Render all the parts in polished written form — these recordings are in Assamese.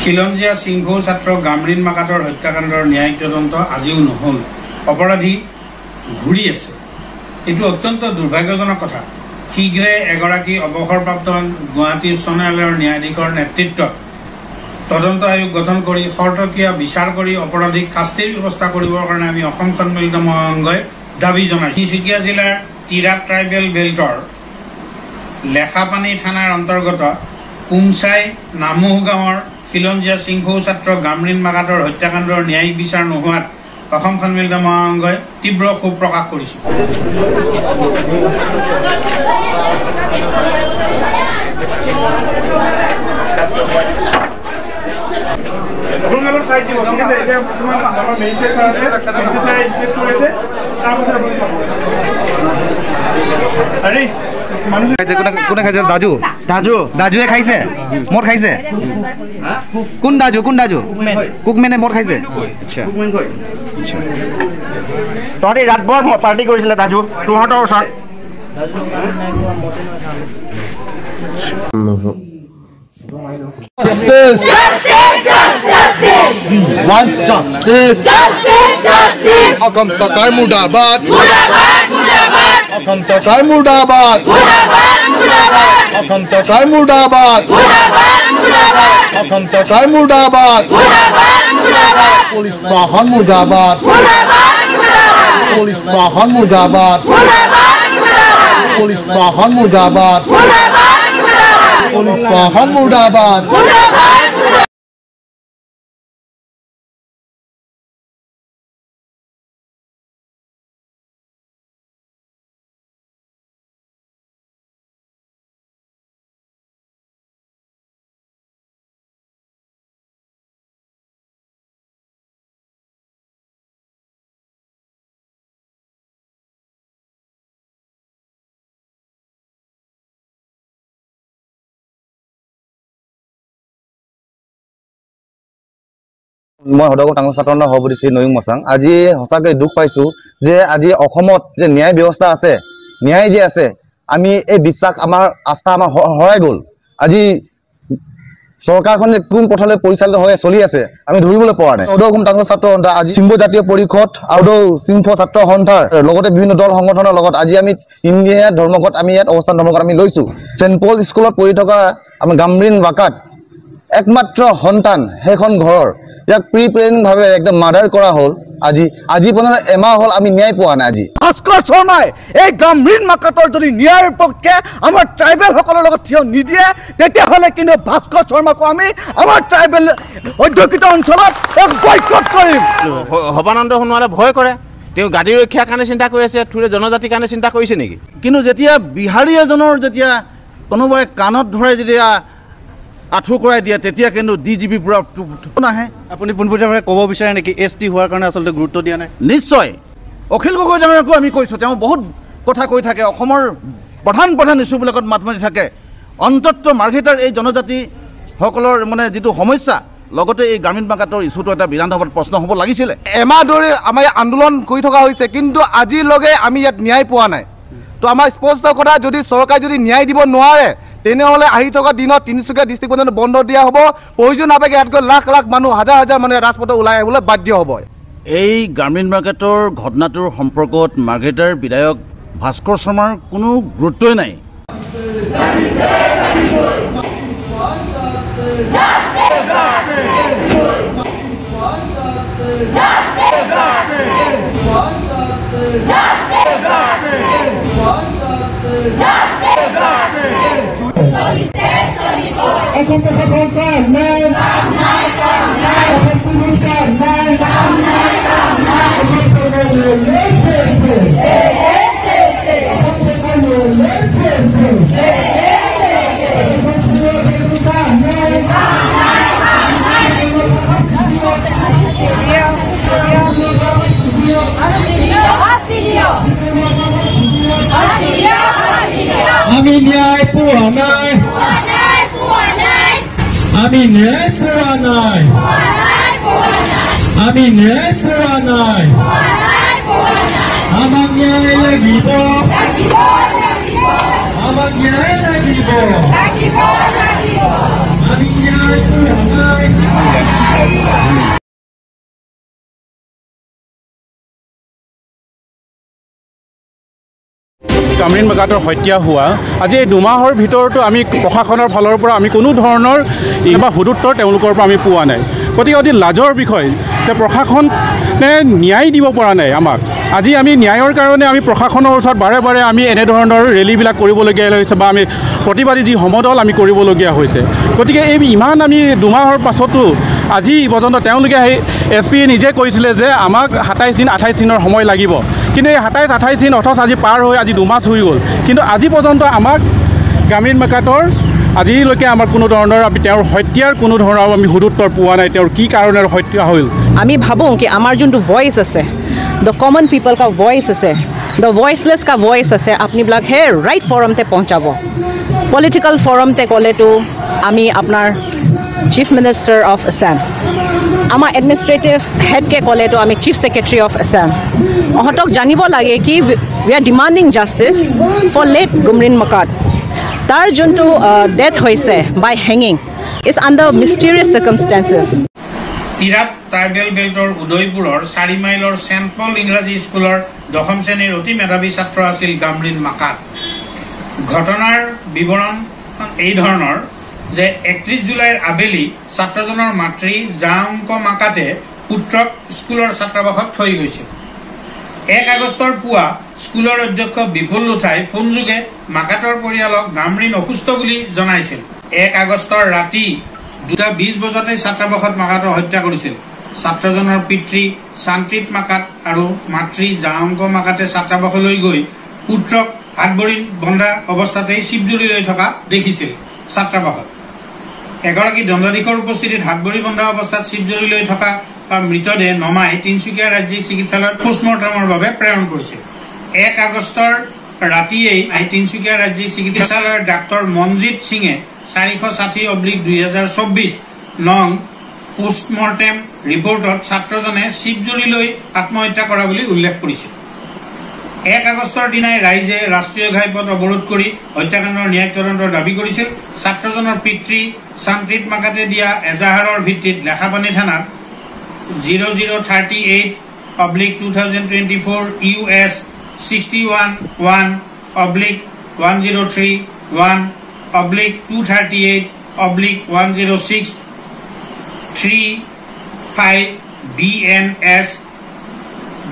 খিলঞ্জীয়া সিংঘৌ ছাত্ৰ গামৰিন মাকাতৰ হত্যাকাণ্ডৰ ন্যায়িক তদন্ত আজিও নহল। অপৰাধী ঘূৰি আছে। এইটো অত্যন্ত দুৰ্ভাগ্যজনক কথা। শীঘ্ৰে এগৰাকী অৱসৰপ্ৰাপ্ত গুৱাহাটী উচ্চ ন্যায়ালয়ৰ ন্যায়াধীশৰ নেতৃত্বত তদন্ত আয়োগ গঠন কৰি শৰ্তকীয়া বিচাৰ কৰি অপৰাধীক শাস্তিৰ ব্যৱস্থা কৰিবৰ কাৰণে আমি অসম সন্মিলিত মহাসংঘই দাবী জনাইছো। তিনিচুকীয়া জিলাৰ তিৰাপ ট্ৰাইবেল বেল্টৰ লেখাপানী থানাৰ অন্তৰ্গত কুমচাই নামুহ গাঁৱৰ খিলঞ্জীয়া সিংঘৌ ছাত্ৰ গামৰিন মাকাতৰ হত্যাকাণ্ডৰ ন্যায়িক বিচাৰ নোহোৱাত অসম সন্মিলিত মহাসংঘই তীব্ৰ ক্ষোভ প্ৰকাশ কৰিছে। কোনে খাইছে? দাজু দাজুৱে খাইছে, মদ খাইছে। কোন দাজু? কুকমেনে মদ খাইছে। তহঁতি ৰাতভৰ পাৰ্টি কৰিছিলে দাজু তোহঁতৰ ওচৰত। অসম চৰকাৰ মুৰ্দাবাদ, অসম চৰকাৰ মুৰ্দাবাদ, অসম চৰকাৰ মুৰ্দাবাদ, অসম চৰকাৰ মুৰ্দাবাদ, পুলিচ প্ৰশাসন মুৰ্দাবাদ, পুলিচ প্ৰশাসন মুৰ্দাবাদ, পুলিচ প্ৰশাসন মুৰ্দাবাদ, পুলিচ প্ৰশাসন মুৰ্দাবাদ। মই সদাগৰ টাঙৰ ছাত্ৰ সভাপতি নয়ুং মচাং। আজি সঁচাকৈ দুখ পাইছোঁ যে আজি অসমত যে ন্যায় ব্যৱস্থা আছে, ন্যায় যে আছে, আমি এই বিশ্বাস আমাৰ আস্থা আমাৰ হৰাই গ'ল। আজি চৰকাৰখন যে কোন পথলৈ পৰিচালিত হৈ চলি আছে আমি ধৰিবলৈ পৰা নাই। সদৌ টাঙৰ ছাত্ৰ সন্থা, আজি চিম্বু জাতীয় পৰিষদ আৰু চিম্ফ ছাত্ৰ সন্থাৰ লগতে বিভিন্ন দল সংগঠনৰ লগত আজি আমি ইণ্ডিয়া ধৰ্মঘট আমি ইয়াত অৱস্থান ধৰ্মঘট আমি লৈছোঁ। চেণ্ট পল স্কুলত পঢ়ি থকা আমাৰ গামৰিন মাকাত একমাত্ৰ সন্তান, সেইখন ঘৰৰ ইয়াক প্ৰিপ্লেনিংভাৱে একদম মাৰ্ডাৰ কৰা হ'ল। আজি পৰ্যন্ত এমাহ হ'ল আমি ন্যায় পোৱা নাই। আজি ভাস্কৰ শৰ্মাই এই গামৰিন মাকাতৰ যদি ন্যায়ৰ পক্ষে আমাৰ ট্ৰাইবেলসকলৰ লগত থিয় নিদিয়ে তেতিয়াহ'লে কিন্তু ভাস্কৰ শৰ্মাকো আমি আমাৰ ট্ৰাইবেল অধ্যুষিত অঞ্চলত এক বয়কট কৰিম। সৰ্বানন্দ সোণোৱালে ভয় কৰে, তেওঁ গাদী ৰক্ষাৰ কাৰণে চিন্তা কৰি আছে, থোৰে জনজাতিৰ কাৰণে চিন্তা কৰিছে নেকি? কিন্তু যেতিয়া বিহাৰী এজনৰ যেতিয়া কোনোবাই কাণত ধৰাই যেতিয়া আঁঠু কৰাই দিয়ে তেতিয়া কিন্তু DGP পুৰা নাহে। আপুনি পোনপটীয়াভাৱে ক'ব বিচাৰে নেকি ST হোৱাৰ কাৰণে আচলতে গুৰুত্ব দিয়া নাই? নিশ্চয়। অখিল গগৈ ডাঙৰীয়াকো আমি কৈছোঁ, তেওঁ বহুত কথা কৈ থাকে, অসমৰ প্ৰধান ইছ্যুবিলাকত মাত মাতি থাকে। অন্ততঃ মাৰ্ঘেৰিটাৰ এই জনজাতিসকলৰ মানে যিটো সমস্যা, লগতে এই গ্ৰামীণ মাকাতৰ ইছ্যুটো এটা বিধানসভাত প্ৰশ্ন হ'ব লাগিছিলে। এমাহ ধৰি আমাৰ আন্দোলন কৰি থকা হৈছে, কিন্তু আজিলৈকে আমি ইয়াত ন্যায় পোৱা নাই। তো আমাৰ স্পষ্ট কথা, যদি চৰকাৰে যদি ন্যায় দিব নোৱাৰে তেনেহ'লে আহি থকা দিনত তিনিচুকীয়া ডিষ্ট্ৰিক্ট পৰ্যন্ত বন্ধ দিয়া হ'ব। প্ৰয়োজন নাপাকে ইয়াতকৈ লাখ মানুহ, হাজাৰ মানুহে ৰাজপথত ওলাই আহিবলৈ বাধ্য হ'ব। এই গ্ৰামীণ মাৰ্কেটৰ ঘটনাটোৰ সম্পৰ্কত মাৰ্ঘেৰিটাৰ বিধায়ক ভাস্কৰ শৰ্মাৰ কোনো গুৰুত্বই নাই। আমি ন্যায় পোৱা নাই, আমি ন্যায় পোৱা নাই, আমি ন্যায় পোৱা নাই, আমাক ন্যায় লাগিব, আমাক ন্যায় লাগিব। আমি ন্যায় পোৱা নাই কামৰিন মেকাটৰ হত্যা হোৱা আজি এই দুমাহৰ ভিতৰতো আমি প্ৰশাসনৰ ফালৰ পৰা আমি কোনো ধৰণৰ বা সুদুত্তৰ তেওঁলোকৰ পৰা আমি পোৱা নাই। গতিকে অতি লাজৰ বিষয় যে প্ৰশাসনে ন্যায় দিব পৰা নাই আমাক। আজি আমি ন্যায়ৰ কাৰণে আমি প্ৰশাসনৰ ওচৰত বাৰে বাৰে আমি এনেধৰণৰ ৰেলীবিলাক কৰিবলগীয়া হৈছে বা আমি প্ৰতিবাদী যি সমদল আমি কৰিবলগীয়া হৈছে। গতিকে এই ইমান আমি দুমাহৰ পাছতো আজি পৰ্যন্ত তেওঁলোকে SP নিজে কৈছিলে যে আমাক 27 দিন 28 দিনৰ সময় লাগিব, কিন্তু এই 27-28 দিন অথচ আজি পাৰ হৈ আজি 2 মাহ হৈ গ'ল, কিন্তু আজি পৰ্যন্ত আমাক কামৰিন মেকাটৰ আজিলৈকে আমাৰ কোনো ধৰণৰ তেওঁৰ হত্যাৰ কোনো ধৰণৰ আমি সুদুত্তৰ পোৱা নাই। তেওঁৰ কি কাৰণেৰে হত্যা হ'ল আমি ভাবোঁ কি আমাৰ যোনটো ভইচ আছে, দ্য কমন পিপল কা ভইচ আছে, দ্য ভইচলেছ কা ভইচ আছে, আপুনিবিলাক সেই ৰাইট ফৰমতে পਹੁঁচাব। পলিটিকেল ফৰমতে ক'লেতো আমি আপোনাৰ চিফ মিনিষ্টাৰ অফ আছাম, আমাৰ এডমিনিষ্ট্ৰেটিভ হেডকে ক'লেতো আমি চিফ ছেক্ৰেটাৰী অফ আছাম। ইহঁতক জানিব লাগে কি we are demanding justice for late Kamrin Mekat. তাৰ যোনটো ডেথ হৈছে বাই হেঙিং is under mysterious circumstances. Tirap tribal বেল্টৰ উদয়পুৰৰ 4 মাইলৰ চেণ্ট পল ইংৰাজী স্কুলৰ 10ম শ্ৰেণীৰ অতি মেধাৱী ছাত্ৰ আছিল কামৰিন মেকাট। ঘটনাৰ বিৱৰণ এই ধৰণৰ যে 31 জুলাইৰ আবেলি ছাত্ৰজনৰ মাতৃ জাংক মাকাতে পুত্ৰক স্কুলৰ ছাত্ৰাবাসত থৈ গৈছিল। 1 আগষ্টৰ পুৱা স্কুলৰ অধ্যক্ষ বিপুল লোথাই ফোনযোগে মাকাটৰ পৰিয়ালক কামৰিন অসুস্থ বুলি জনাইছিল। 1 আগষ্টৰ ৰাতি 2:20 বজাতে ছাত্ৰাবাসত মাকাটক হত্যা কৰিছিল। ছাত্ৰজনৰ পিতৃ শান্তিত মাকাট আৰু মাতৃ জাংক মাকাতে ছাত্ৰাবাসলৈ গৈ পুত্ৰক হাত ভৰি বন্ধা অৱস্থাতেই শিৱজুৰি লৈ থকা দেখিছিল। ছাত্ৰাবাসত এগৰাকী দণ্ডাধীশৰ উপস্থিতিত হাত ভৰি বন্ধা অৱস্থাত শিৱজুৰি লৈ থকা মৃতদেহ নমাই তিনিচুকীয়া ৰাজ্যিক চিকিৎসালয়ত পোষ্টমৰ্টমৰ বাবে প্ৰেৰণ কৰিছিল। 1 আগষ্টৰ ৰাতিয়েই তিনিচুকীয়া ৰাজ্যিক চিকিৎসালয়ৰ ডাক্তৰ মনজিৎ সিঙে 460/2024 নং পোষ্টমৰ্টেম ৰিপৰ্টত ছাত্ৰজনে শিৱজুৰিলৈ আত্মহত্যা কৰা বুলি উল্লেখ কৰিছিল। 1 আগষ্টৰ দিনাই ৰাইজে ৰাষ্ট্ৰীয় ঘাইপথ অৱৰোধ কৰি হত্যাকাণ্ডৰ ন্যায়িক তদন্তৰ দাবী কৰিছিল। ছাত্ৰজনৰ পিতৃ শান্তিত মাকাতে দিয়া এজাহাৰৰ ভিত্তিত লেখাপানী থানাত 0038/2024 US 61-1/1031/238/106 35 BNS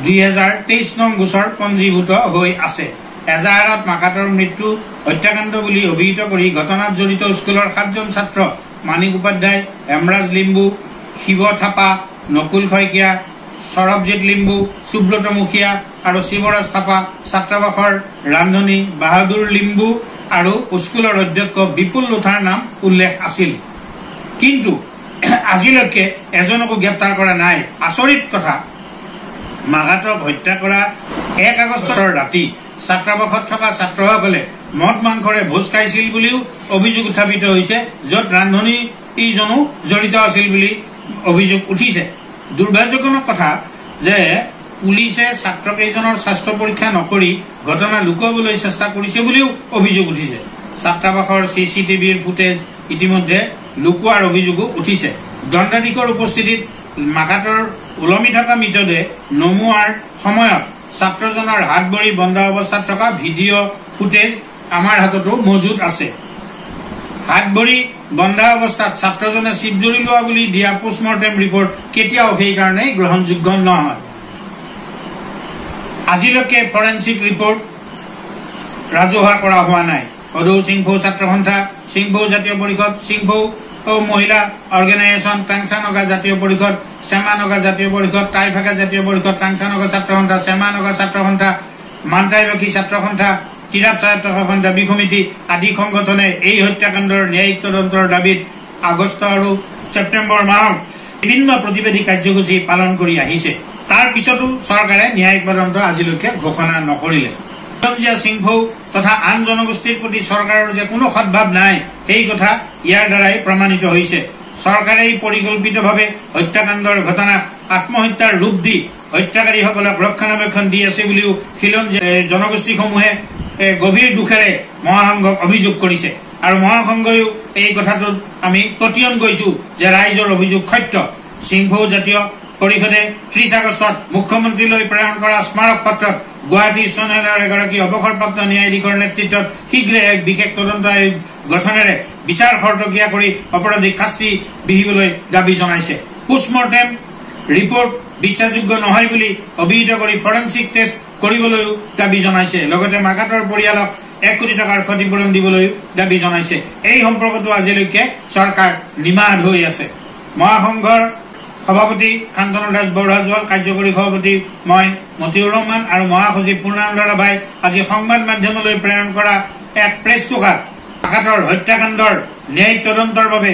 2023 নং গোচৰ পঞ্জীভূত হৈ আছে। এজাহাৰত মাকাটৰ মৃত্যু হত্যাকাণ্ড বুলি অভিহিত কৰি ঘটনাত জড়িত স্কুলৰ 7জন ছাত্ৰ মানিক উপাধ্যায়, হেমৰাজ লিম্বু, শিৱ থাপা, নকুল শইকীয়া, সৰবজিৎ লিম্বু, সুব্ৰত মুখীয়া আৰু শিৱৰাজ থাপা, ছাত্ৰাবাসৰ ৰান্ধনী বাহাদুৰ লিম্বু আৰু স্কুলৰ অধ্যক্ষ বিপুল লোথাৰ নাম উল্লেখ আছিল। কিন্তু আজিলৈকে এজনকো গ্ৰেপ্তাৰ কৰা নাই। আচৰিত কথা, মাকাটক হত্যা কৰা 1 আগষ্টৰ ৰাতি ছাত্ৰাবাসত থকা ছাত্ৰসকলে মদ মাংসৰে ভোজ খাইছিল বুলিও অভিযোগ উত্থাপিত হৈছে, য'ত ৰান্ধনীজনো জড়িত আছিল বুলি অভিযোগ উঠিছে। দুৰ্ভাগ্যজনক কথা যে পুলিচে ছাত্ৰকেইজনৰ স্বাস্থ্য পৰীক্ষা নকৰি ঘটনা লুকুৱাবলৈ চেষ্টা কৰিছে বুলিও অভিযোগ উঠিছে। ছাত্ৰাবাসৰ CCTVৰ ফুটেজ ইতিমধ্যে লুকুৱাৰ অভিযোগো উঠিছে। দণ্ডাধীশৰ উপস্থিতিত মাকাটৰ ওলমি থকা মৃতদেহ নমুৱাৰ সময়ত ছাত্ৰজনৰ হাত ভৰি বন্ধা অৱস্থাত থকা ভিডিঅ' ফুটেজ আমাৰ হাততো মজুত আছে। হাত ভৰি বন্ধা অৱস্থাত ছাত্ৰজনে শিৱজুৰি লোৱা বুলি দিয়া পোষ্টমৰ্টেম ৰিপৰ্ট কেতিয়াও সেইকাৰণে গ্ৰহণযোগ্য নহয়। আজিলৈকে ফৰেনচিক ৰিপৰ্ট ৰাজহুৱা কৰা হোৱা নাই। সদৌ সিংফৌ ছাত্ৰ সন্থা, সিংফৌ জাতীয় পৰিষদ, সিংফৌ মহিলা অৰ্গেনাইজেশ্যন, টাংচা নগা জাতীয় পৰিষদ, শ্যামা নগা জাতীয় পৰিষদ, টাইভাগা জাতীয় পৰিষদ, টাংচা নগা ছাত্ৰ সন্থা, শ্যামা নগা ছাত্ৰ সন্থা, মানটাইবাসী ছাত্ৰ সন্থা, তিৰাপ ছাত্ৰ শাসন দাবী সমিতি আদি সংগঠনে এই হত্যাকাণ্ডৰ ন্যায়িক তদন্তৰ দাবীত আগষ্ট আৰু ছেপ্টেম্বৰ মাহত বিভিন্ন প্ৰতিবাদী কাৰ্যসূচী পালন কৰি আহিছে। তাৰ পিছতো চৰকাৰে ন্যায়িক তদন্ত আজিলৈকে ঘোষণা নকৰিলে। সিংফৌ তথা আন জনগোষ্ঠীৰ প্ৰতি চৰকাৰৰ যে কোনো সদ্ভাৱ নাই, সেই কথা ইয়াৰ দ্বাৰাই প্ৰমাণিত হৈছে। চৰকাৰে পৰিকল্পিতভাৱে হত্যাকাণ্ডৰ ঘটনাক আত্মহত্যাৰ ৰূপ দি হত্যাকাৰীসকলক ৰক্ষণাবেক্ষণ দি আছে বুলিও খিলঞ্জীয়া জনগোষ্ঠীসমূহে গভীৰ দুখেৰে মহাসংঘক অভিযোগ কৰিছে। আৰু মহাসংঘয়ো এই কথাটোত আমি পতিয়ন কৰিছো যে ৰাইজৰ অভিযোগ সত্য। সিংভৌ জাতীয় পৰিষদে 30 আগষ্টত মুখ্যমন্ত্ৰীলৈ প্ৰেৰণ কৰা স্মাৰক পত্ৰত গুৱাহাটী উচ্চ ন্যায়ালয়ৰ এগৰাকী অৱসৰপ্ৰাপ্ত ন্যায়াধীশৰ নেতৃত্বত শীঘ্ৰে এক বিশেষ তদন্ত আয়োগ গঠনেৰে বিচাৰ খৰতকীয়া কৰি অপৰাধীক শাস্তি বিহিবলৈ দাবী জনাইছে। পোষ্টমৰ্টেম ৰিপৰ্ট বিশ্বাসযোগ্য নহয় বুলি অভিহিত কৰি ফৰেনচিক টেষ্ট কৰিবলৈও দাবী জনাইছে। লগতে মাকাতৰ পৰিয়ালক 1 কোটি টকাৰ ক্ষতিপূৰণ দিবলৈও দাবী জনাইছে। এই সম্পৰ্কটো আজিলৈকে চৰকাৰ নিমাদ হৈ আছে। মহাসংঘৰ সভাপতি শান্তনু দাস বৰহাজোৱাল, কাৰ্যকৰী সভাপতি মই মতিউৰ ৰহমান আৰু মহাসচিব পূৰ্ণানন্দ ৰাভাই আজি সংবাদ মাধ্যমলৈ প্ৰেৰণ কৰা এক প্ৰেছ টুকাত মাকাতৰ হত্যাকাণ্ডৰ ন্যায়িক তদন্তৰ বাবে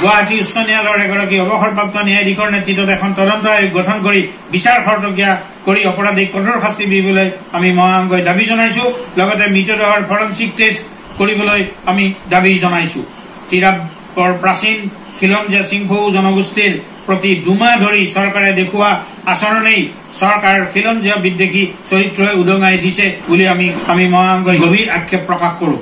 গুৱাহাটী উচ্চ ন্যায়ালয়ৰ এগৰাকী অৱসৰপ্ৰাপ্ত ন্যায়াধীশৰ নেতৃত্বত এখন তদন্ত আয়োগ গঠন কৰি বিচাৰ খৰতকীয়া কৰি অপৰাধীক কঠোৰ শাস্তি দিবলৈ আমি মহাসংঘই দাবী জনাইছো। লগতে মৃতদেহৰ ফৰেনচিক টেষ্ট কৰিবলৈ আমি দাবী জনাইছো। তিৰাবৰ প্ৰাচীন খিলঞ্জীয়া সিংভৌ জনগোষ্ঠীৰ প্ৰতি দুমাহ ধৰি চৰকাৰে দেখুওৱা আচৰণেই চৰকাৰৰ খিলঞ্জীয়া বিদ্বেষী চৰিত্ৰই উদঙাই দিছে বুলি আমি মহাসংঘই গভীৰ আক্ষেপ প্ৰকাশ কৰো।